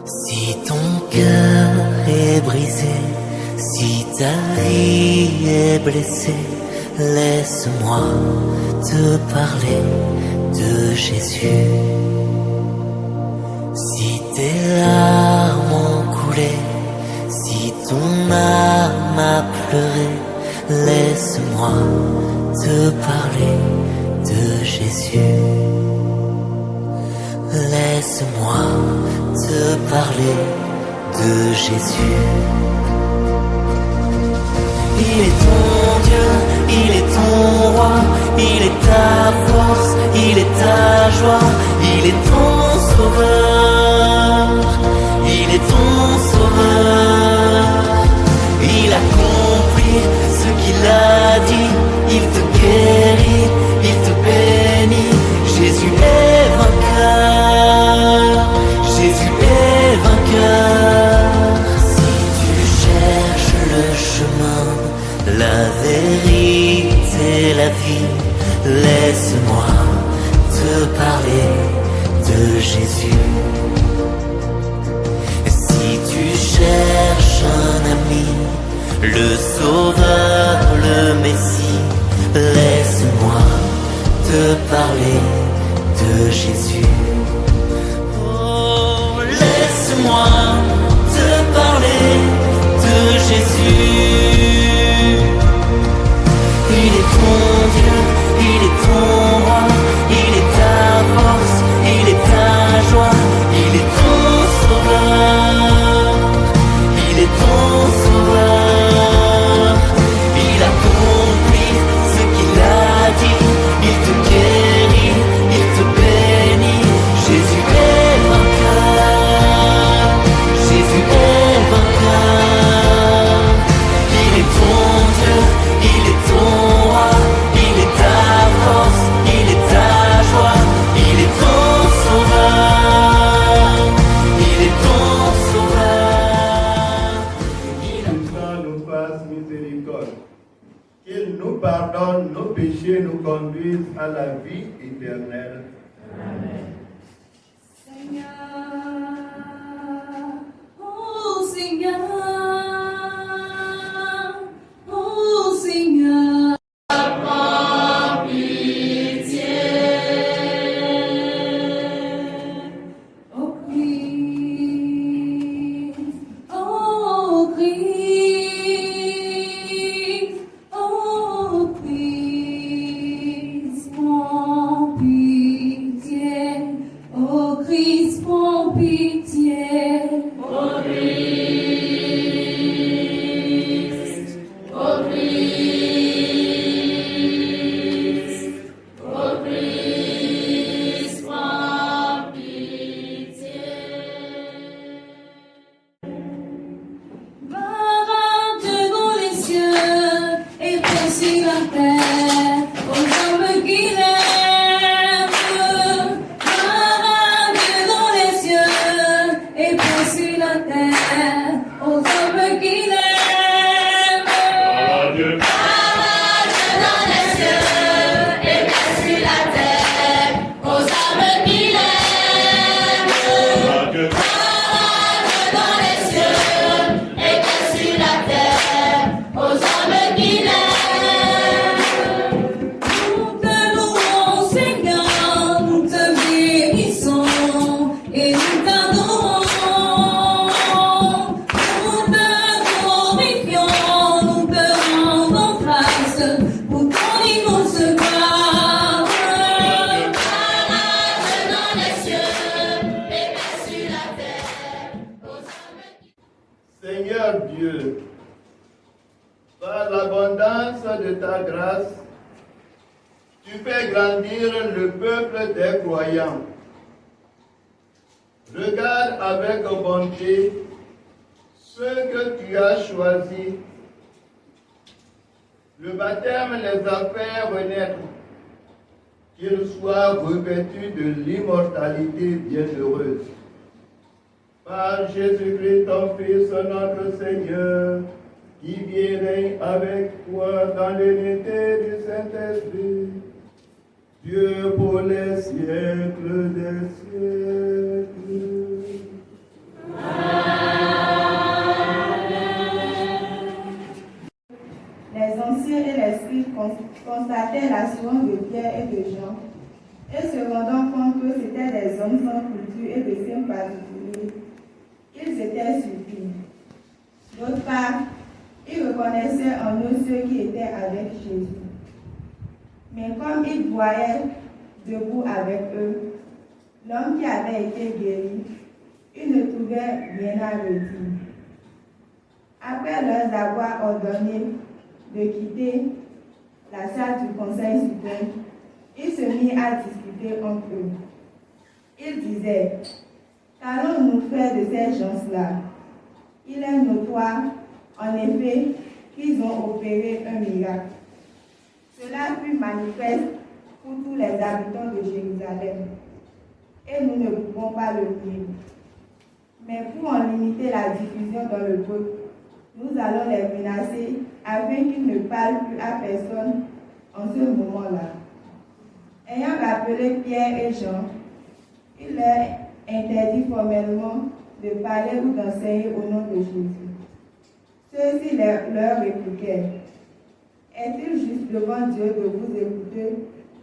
Si ton cœur est brisé, si ta vie est blessée, laisse-moi te parler de Jésus. Si tes larmes ont coulé, si ton âme a pleuré, laisse-moi te parler de Jésus. Laisse-moi te parler de Jésus. Il est ton Dieu, il est ton roi, il est ta force, il est ta joie, il est ton sauveur, il est ton sauveur. Il accomplit ce qu'il a dit, il te guérit, il te bénit. Jésus est vainqueur, Jésus est vainqueur. Si tu cherches le chemin, la vérité, la vie, laisse-moi te parler de Jésus. Si tu cherches un ami, le sauveur, le Messie, laisse-moi te parler de Jésus. Oh, laisse-moi te parler de Jésus. Il est ton Dieu, il est ton roi, il est ta force, il est ta joie, il est ton sauveur, il est ton sauveur. Il accomplit ce qu'il a dit, il te guérit, il te bénit. Jésus est vainqueur, Jésus est vainqueur. Il est ton Dieu, il est ton roi, il est ta force, il est ta joie, il est ton sauveur, il est ton sauveur. Qu'il nous fasse miséricorde, qu'il nous pardonne nos péchés, nous conduise à la vie éternelle. Seigneur, oh Seigneur, oh Seigneur, prends pitié. Oh Christ, oh Christ, prends pitié. Oh Christ, prends pitié. Oh Christ, oh Christ, oh Christ, prends pitié. Gloire Dieu dans les cieux et paix sur la terre aux hommes qui l'aiment. Gloire Dieu dans les cieux et paix sur la terre aux hommes qui l'aiment. Gloire Dieu dans les cieux et paix sur la terre aux hommes qui l'aiment. Gloire Dieu dans les cieux et paix sur la terre aux hommes qui l'aiment. Nous te louons, Seigneur, nous te bénissons et nous t'adorons. Nous te glorifions, nous te rendons grâce pour ton immense gloire. Gloire dans les cieux et paix sur la terre aux hommes qui Seigneur Dieu, par l'abondance de ta grâce, tu fais grandir le peuple des croyants. Regarde avec bonté ceux que tu as choisis. Le baptême les a fait renaître, qu'ils soient revêtus de l'immortalité bienheureuse. Par Jésus-Christ, ton Fils, notre Seigneur, qui vit et règne avec toi dans l'unité du Saint-Esprit, Dieu pour les siècles des siècles. avait l'assurance de Pierre et de Jean, et se rendant compte que c'étaient des hommes sans culture et de signes particuliers, ils étaient surpris. D'autre part, ils reconnaissaient en eux ceux qui étaient avec Jésus. Mais comme ils voyaient debout avec eux l'homme qui avait été guéri, ils ne trouvaient rien à redire. Après leur avoir ordonné de quitter la salle du Conseil suprême, ils se mirent à discuter entre eux. Ils disaient: qu'allons-nous faire de ces gens-là? Il est notoire, en effet, qu'ils ont opéré un miracle. Cela fut manifeste pour tous les habitants de Jérusalem, et nous ne pouvons pas le nier. Mais pour en limiter la diffusion dans le peuple, nous allons les menacer afin qu'ils ne parlent plus à personne en ce moment-là. Ayant rappelé Pierre et Jean, il leur interdit formellement de parler ou d'enseigner au nom de Jésus. Ceux-ci leur répliquaient: est-il juste devant Dieu de vous écouter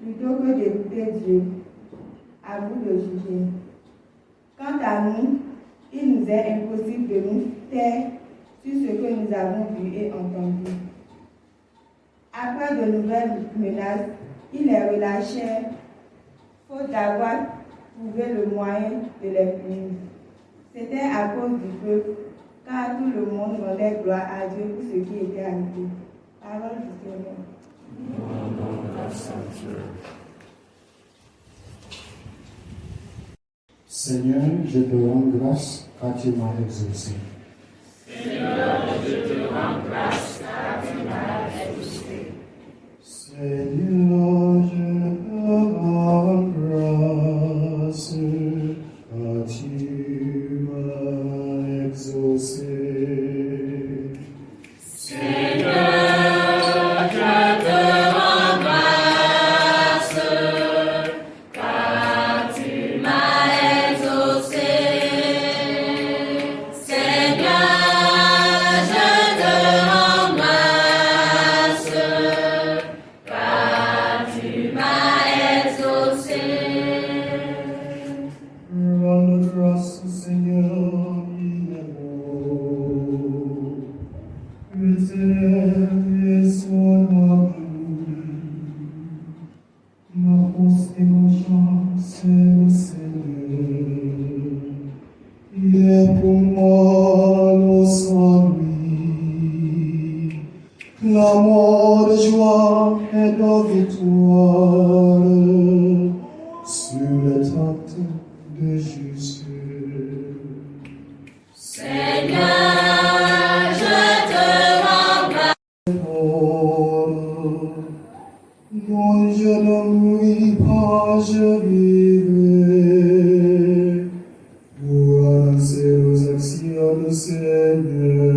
plutôt que d'écouter Dieu? À vous de juger. Quant à nous, il nous est impossible de nous taire sur ce que nous avons vu et entendu. Après de nouvelles menaces, ils les relâchèrent, faute d'avoir trouvé le moyen de les punir. C'était à cause du peuple, car tout le monde rendait gloire à Dieu pour ce qui était arrivé. Parole du Seigneur. Seigneur, je te rends grâce car tu m'as exaucé. Seigneur, je te rends grâce car tu m'as exaucé. Seigneur, je te rends grâce car tu m'as exaucé. L'amour de joie et de victoire sur le tente de Jésus. Seigneur, je te rends grâce. Non, je ne mouris pas, je vivrai pour annoncer aux actions du Seigneur.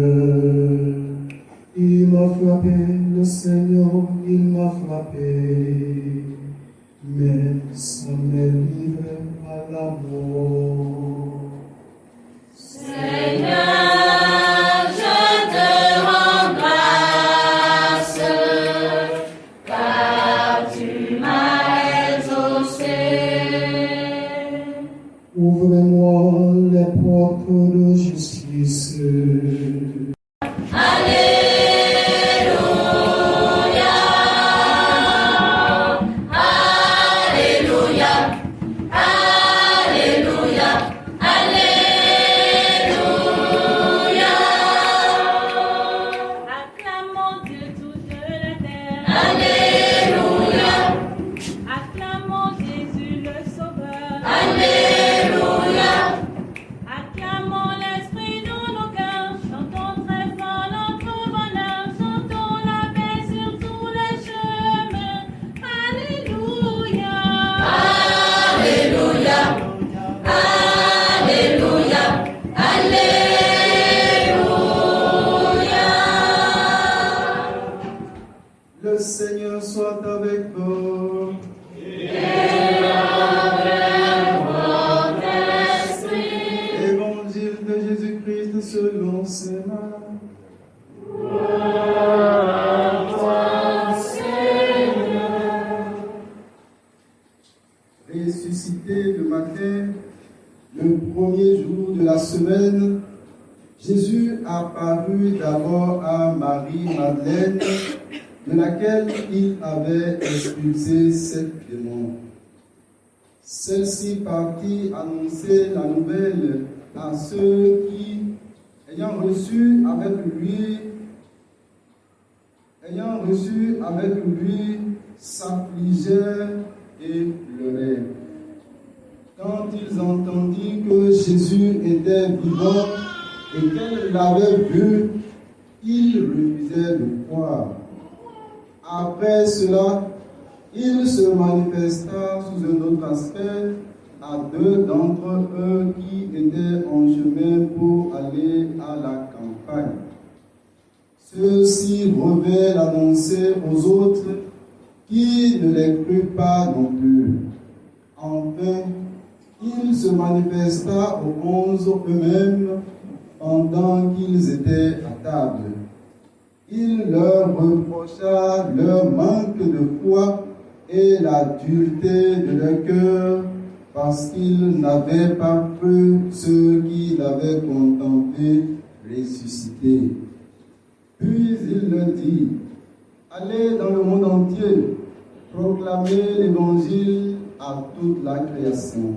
Il m'a frappé, le Seigneur, il m'a frappé, mais ça m'est livré à la mort. Seigneur, je te rends grâce, car tu m'as exaucé. Ouvrez-moi les portes de justice. Acclamons l'Esprit dans nos cœurs, chantons très matin, le premier jour de la semaine, Jésus apparut d'abord à Marie-Madeleine, de laquelle il avait expulsé 7 démons. Celle-ci partit annoncer la nouvelle à ceux qui, ayant reçu avec lui, s'affligeaient et pleuraient. Quand ils entendirent que Jésus était vivant et qu'elle l'avait vu, ils refusaient de croire. Après cela, il se manifesta sous un autre aspect à 2 d'entre eux qui étaient en chemin pour aller à la campagne. Ceux-ci revinrent l'annoncer aux autres qui ne les crurent pas non plus. Enfin, il se manifesta aux 11 eux-mêmes pendant qu'ils étaient à table. Il leur reprocha leur manque de foi et la dureté de leur cœur, parce qu'ils n'avaient pas cru ceux qui l'avaient contemplé ressuscité. Puis il leur dit: allez dans le monde entier, proclamez l'évangile à toute la création.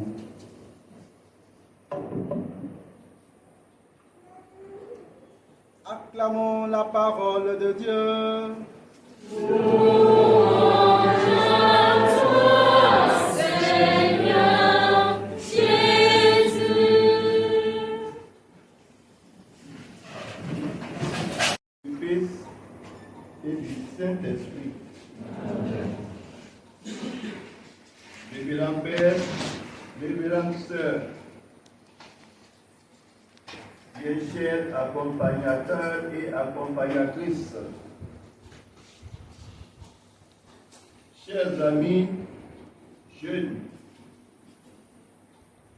Acclamons la parole de Dieu. Et du Saint-Esprit. Révérend Père, révérende Sœur, bien chers accompagnateurs et accompagnatrices, chers amis jeunes,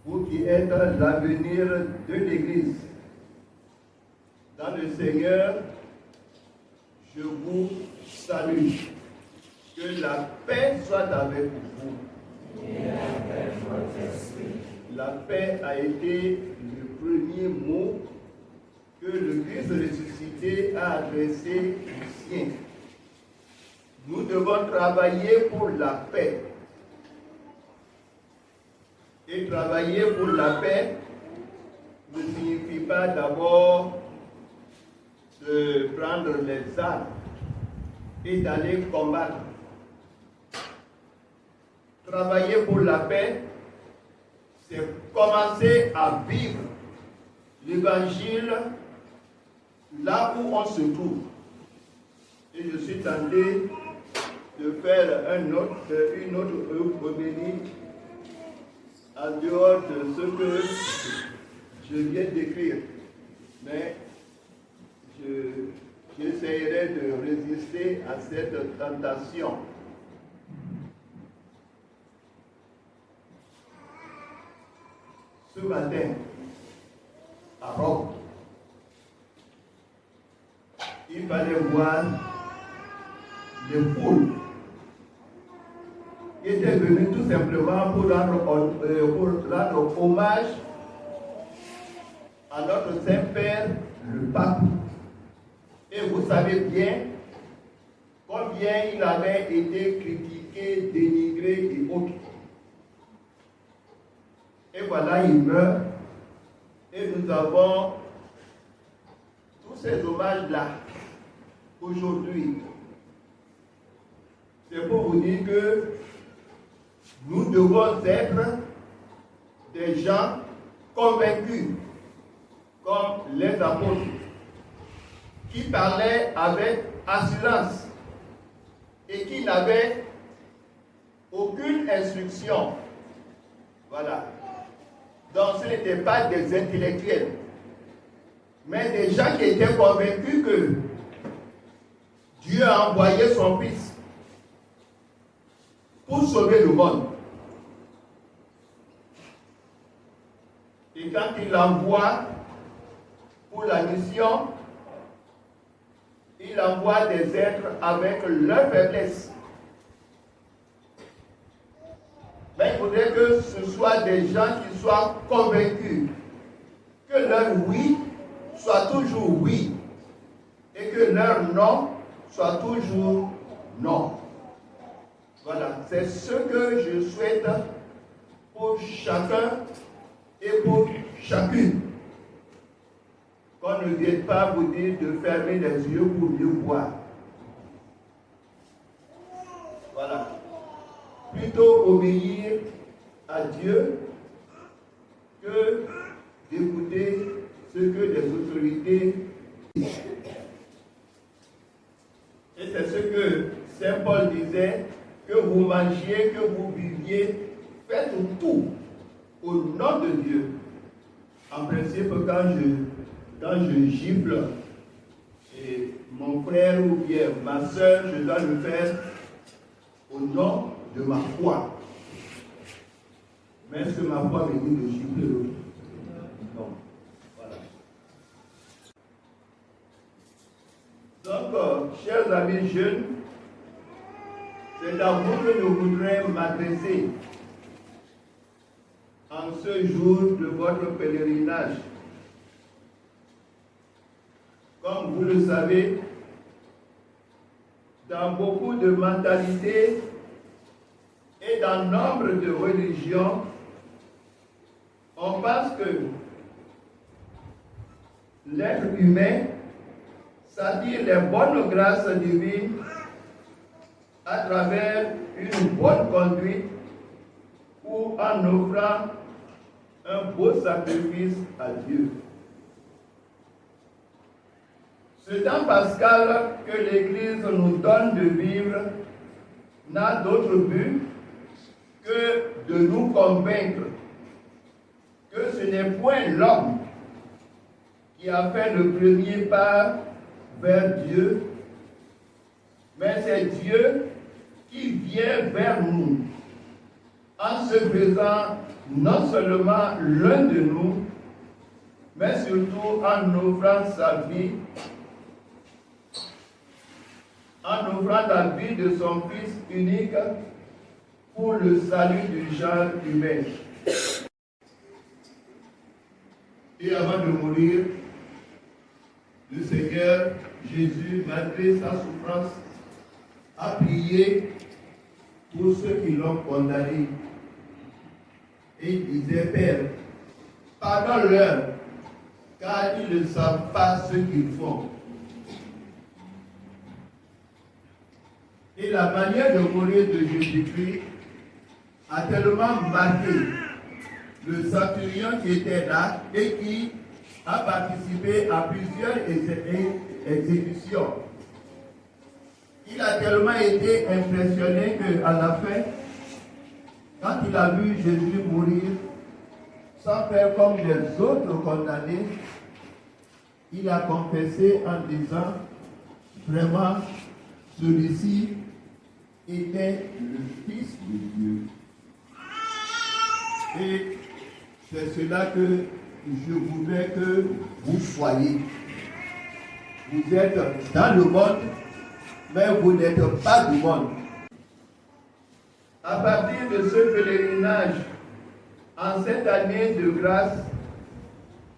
vous qui êtes l'avenir de l'Église, dans le Seigneur, je vous salue. Que la paix soit avec vous. La paix a été le premier mot que le Christ ressuscité a adressé aux siens. Nous devons travailler pour la paix. Et travailler pour la paix ne signifie pas d'abord de prendre les armes et d'aller combattre. Travailler pour la paix, c'est commencer à vivre l'évangile là où on se trouve. Et je suis tenté de faire une autre homélie en dehors de ce que je viens d'écrire. Mais j'essaierai de résister à cette tentation. Ce matin, à Rome, il fallait voir les foules qui étaient venues tout simplement pour rendre hommage à notre Saint-Père, le Pape. Et vous savez bien combien il avait été critiqué, dénigré et autres. Et voilà, il meurt. Et nous avons tous ces hommages-là aujourd'hui. C'est pour vous dire que nous devons être des gens convaincus, comme les apôtres, qui parlaient avec assurance et qui n'avaient aucune instruction. Voilà. Donc ce n'étaient pas des intellectuels, mais des gens qui étaient convaincus que Dieu a envoyé son Fils pour sauver le monde. Et quand il l'envoie pour la mission, il envoie des êtres avec leur faiblesse. Mais il faudrait que ce soit des gens qui soient convaincus que leur oui soit toujours oui et que leur non soit toujours non. Voilà, c'est ce que je souhaite pour chacun et pour chacune. Qu'on ne vienne pas vous dire de fermer les yeux pour mieux voir. Voilà. Plutôt obéir à Dieu que d'écouter ce que les autorités disent. Et c'est ce que Saint Paul disait, que vous mangiez, que vous viviez, faites tout au nom de Dieu. En principe, quand je gifle et mon frère ou bien ma soeur, je dois le faire au nom de ma foi. Mais est-ce que ma foi me dit de gifler l'autre? Non. Voilà. Donc, chers amis jeunes, c'est à vous que je voudrais m'adresser en ce jour de votre pèlerinage. Comme vous le savez, dans beaucoup de mentalités et dans nombre de religions, on pense que l'être humain s'attire les bonnes grâces divines à travers une bonne conduite ou en offrant un beau sacrifice à Dieu. Ce temps pascal que l'Église nous donne de vivre n'a d'autre but que de nous convaincre que ce n'est point l'homme qui a fait le premier pas vers Dieu, mais c'est Dieu qui vient vers nous en se faisant non seulement l'un de nous, mais surtout en offrant sa vie, en offrant la vie de son Fils unique pour le salut du genre humain. Et avant de mourir, le Seigneur Jésus, malgré sa souffrance, a prié pour ceux qui l'ont condamné. Et il disait, Père, pardonne-leur, car ils ne savent pas ce qu'ils font. Et la manière de mourir de Jésus-Christ a tellement marqué le centurion qui était là et qui a participé à plusieurs exécutions. Il a tellement été impressionné qu'à la fin, quand il a vu Jésus mourir, sans faire comme les autres condamnés, il a confessé en disant, vraiment, celui-ci était le Fils de Dieu. Et c'est cela que je voudrais que vous soyez. Vous êtes dans le monde, mais vous n'êtes pas du monde. À partir de ce pèlerinage, en cette année de grâce,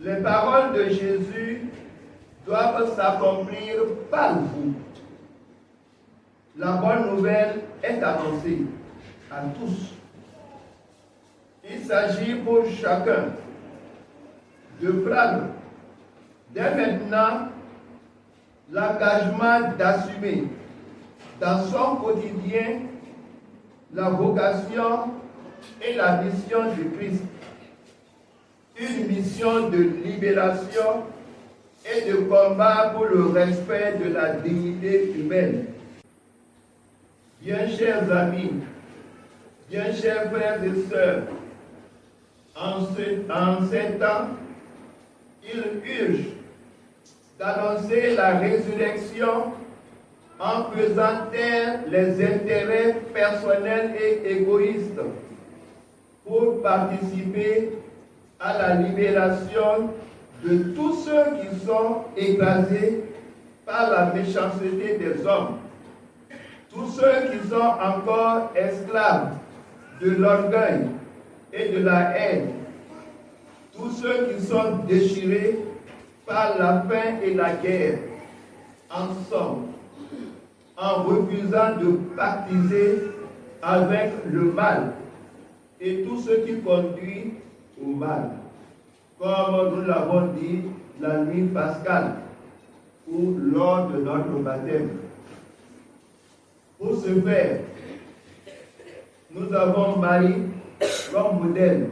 les paroles de Jésus doivent s'accomplir par vous. La bonne nouvelle est annoncée à tous. Il s'agit pour chacun de prendre dès maintenant l'engagement d'assumer dans son quotidien la vocation et la mission du Christ. Une mission de libération et de combat pour le respect de la dignité humaine. Bien chers amis, bien chers frères et sœurs, en ces temps, il urge d'annoncer la résurrection en faisant taire les intérêts personnels et égoïstes pour participer à la libération de tous ceux qui sont écrasés par la méchanceté des hommes, tous ceux qui sont encore esclaves de l'orgueil et de la haine, tous ceux qui sont déchirés par la faim et la guerre, ensemble, en refusant de pactiser avec le mal et tout ce qui conduit au mal, comme nous l'avons dit la nuit pascale ou lors de notre baptême. Pour ce faire, nous avons Marie comme modèle.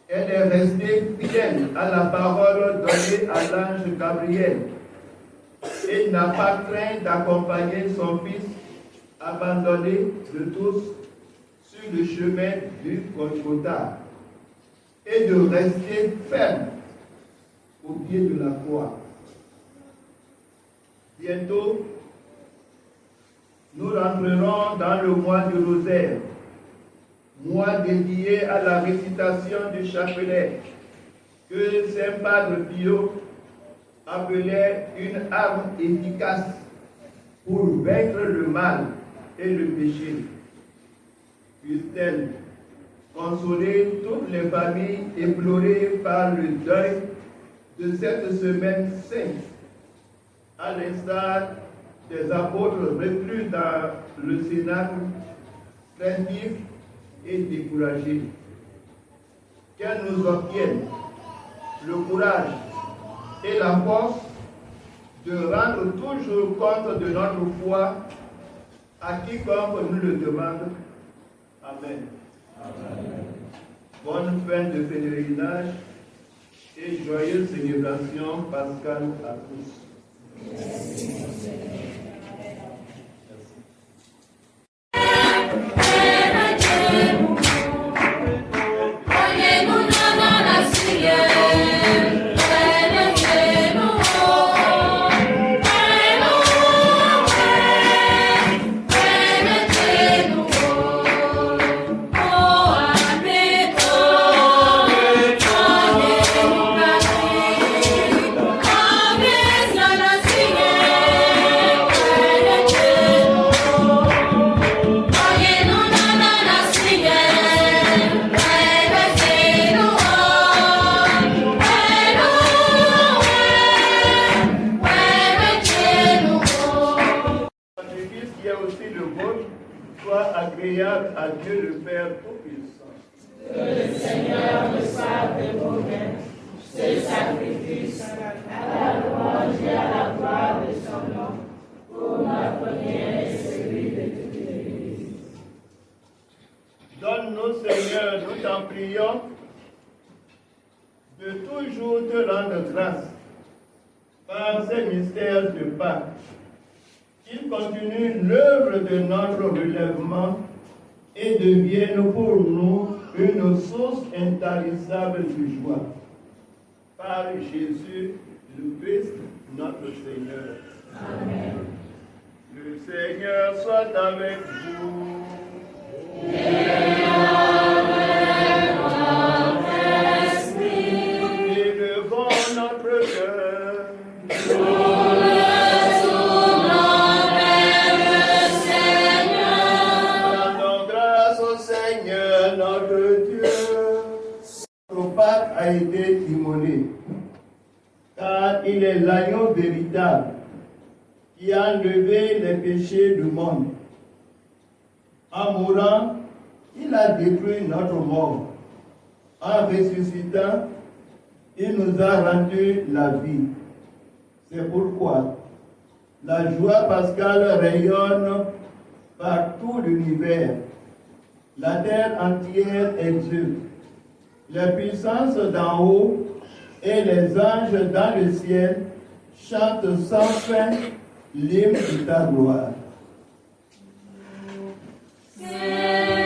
Elle est restée fidèle à la parole donnée à l'ange Gabriel et n'a pas craint d'accompagner son fils abandonné de tous sur le chemin du Golgotha et de rester ferme au pied de la croix. Bientôt, nous rentrerons dans le mois du rosaire, mois dédié à la récitation du chapelet que Saint Padre Pio appelait une arme efficace pour vaincre le mal et le péché. Puisse-t-elle consoler toutes les familles éplorées par le deuil de cette semaine sainte, à l'instar des apôtres reclus dans le cénacle, craintifs et découragés. Qu'elle nous obtienne le courage et la force de rendre toujours compte de notre foi à quiconque nous le demande. Amen. Amen. Bonne fin de pèlerinage et joyeuse célébration pascale à tous. Merci. Agréable à Dieu le Père Tout-Puissant. Que le Seigneur reçoive de vos mains ce sacrifice à la louange et à la gloire de son nom, pour notre bien et celui de toute l'Église. Donne-nous, Seigneur, nous t'en prions, de toujours te rendre grâce par ces mystères de Pâques, qu'ils continuent l'œuvre de notre relèvement et deviennent pour nous une source intarissable de joie. Par Jésus le Christ, notre Seigneur. Amen. Le Seigneur soit avec vous. Élevons notre cœur. A été immolé, car il est l'agneau véritable qui a enlevé les péchés du monde. En mourant, il a détruit notre mort. En ressuscitant, il nous a rendu la vie. C'est pourquoi la joie pascale rayonne par tout l'univers. La terre entière exulte. Les puissances d'en haut et les anges dans le ciel chantent sans fin l'hymne de ta gloire. Saint,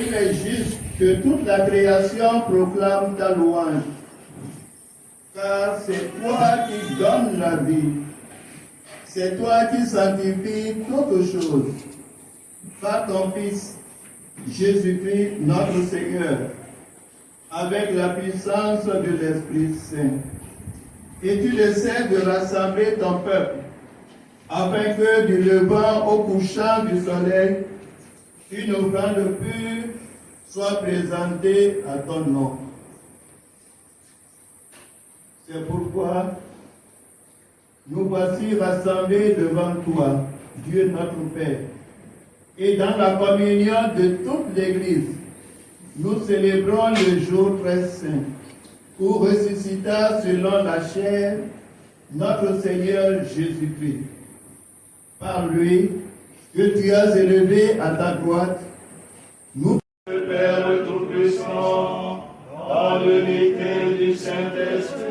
il est juste que toute la création proclame ta louange. Car c'est toi qui donnes la vie. C'est toi qui sanctifies toutes choses. Par ton Fils, Jésus-Christ, notre Seigneur, avec la puissance de l'Esprit Saint. Et tu essaies de rassembler ton peuple, afin que du levant au couchant du soleil, une offrande pure soit présentée à ton nom. C'est pourquoi nous voici rassemblés devant toi, Dieu notre Père, et dans la communion de toute l'Église, nous célébrons le jour très saint, où ressuscita selon la chair notre Seigneur Jésus-Christ. Par lui, que tu as élevé à ta droite, nous, Le Père Tout-Puissant, dans l'unité du Saint-Esprit.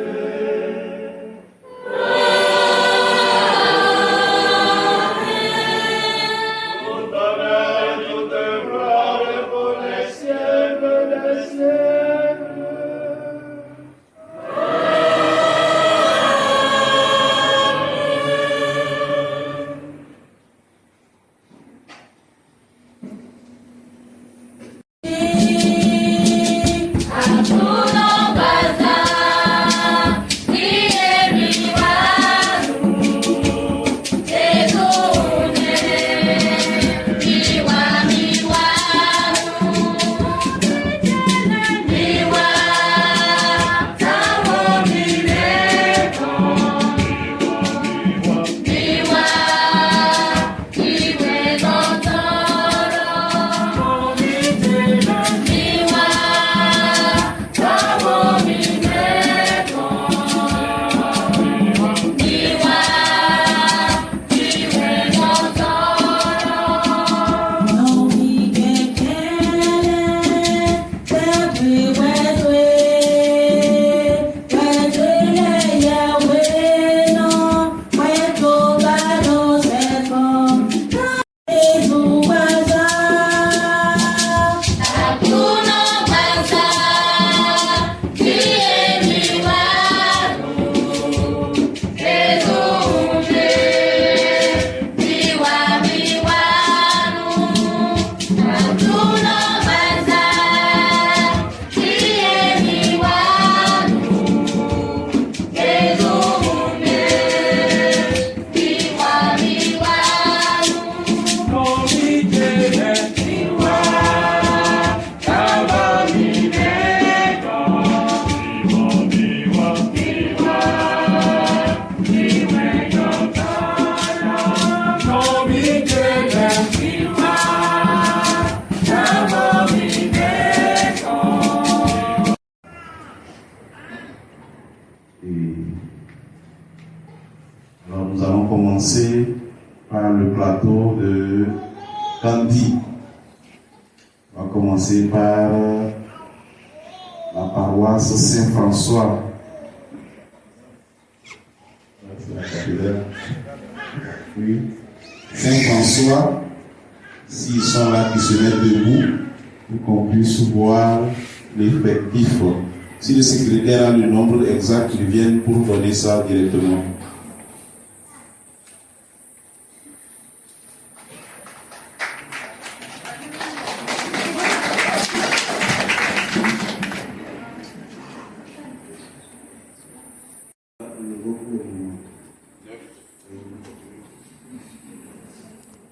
Tout honneur et toute gloire pour les siècles des siècles. Alors nous allons commencer par le plateau de Candy. On va commencer par la paroisse Saint-François. C'est la cathédrale. Oui. Saint-François, s'ils sont là, qui se mettent debout pour qu'on puisse voir l'effectif. Si le secrétaire a le nombre exact, ils viennent pour donner ça directement.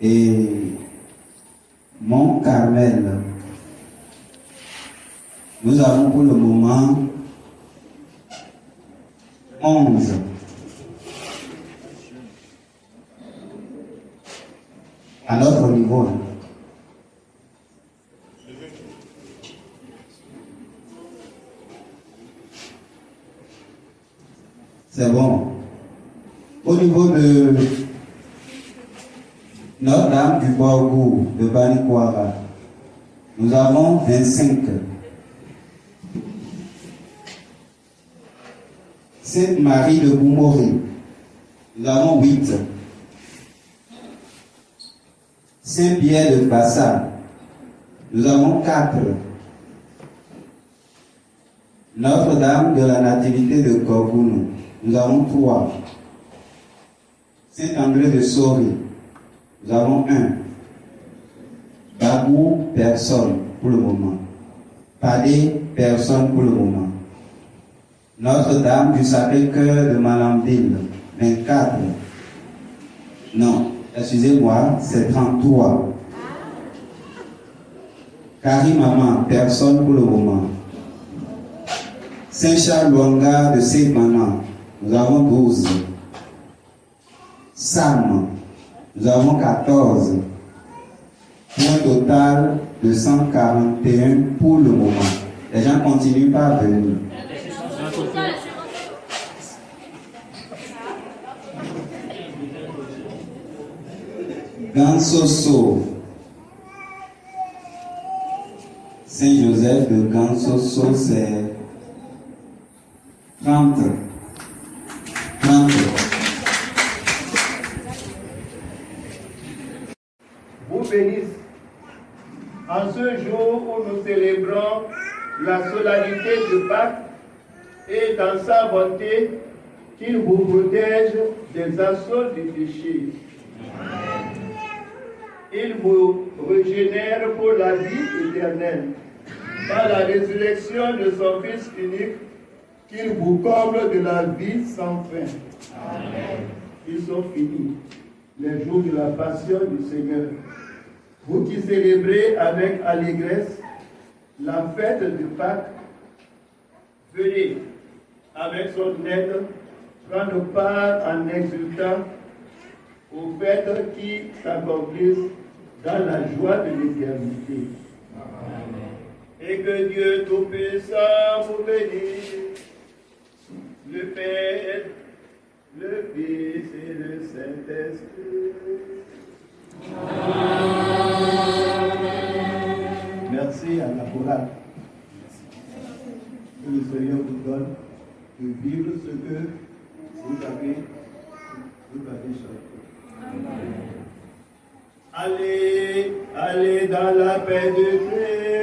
Et Mont Carmel, nous avons pour le moment 11. À notre niveau. C'est bon. Au niveau de Notre-Dame du Borgo de Banikwara, nous avons 25. Sainte-Marie de Boumoré, nous avons 8. Saint-Pierre de Bassa, Nous avons 4. Notre-Dame de la Nativité de Corgounou. Nous avons 3. Saint-André de Sori. Nous avons 1. Babou, personne pour le moment. Padé, personne pour le moment. Notre-Dame du Sacré-Cœur de Malambille, 24. Non, excusez-moi, c'est 33. Maman, personne pour le moment. Saint-Charles Luanga de Seymana, nous avons 12. Sam, nous avons 14. Point total de 141 pour le moment. Les gens continuent pas à venir. Gansoso. Saint-Joseph de Gansoso, c'est 30. Vous bénisse en ce jour où nous célébrons la solennité de Pâques et dans sa bonté qu'il vous protège des assauts du péché. Il vous régénère pour la vie éternelle par la résurrection de son Fils unique, qu'il vous comble de la vie sans fin. Amen. Ils sont finis, les jours de la passion du Seigneur. Vous qui célébrez avec allégresse la fête de Pâques, venez avec son aide prendre part en exultant aux fêtes qui s'accomplissent dans la joie de l'éternité. Et que Dieu Tout-Puissant vous bénisse, le Père, le Fils et le Saint-Esprit. Merci à la chorale. Que le Seigneur vous donne de vivre ce que vous avez chanté. Allez, allez dans la paix de Christ.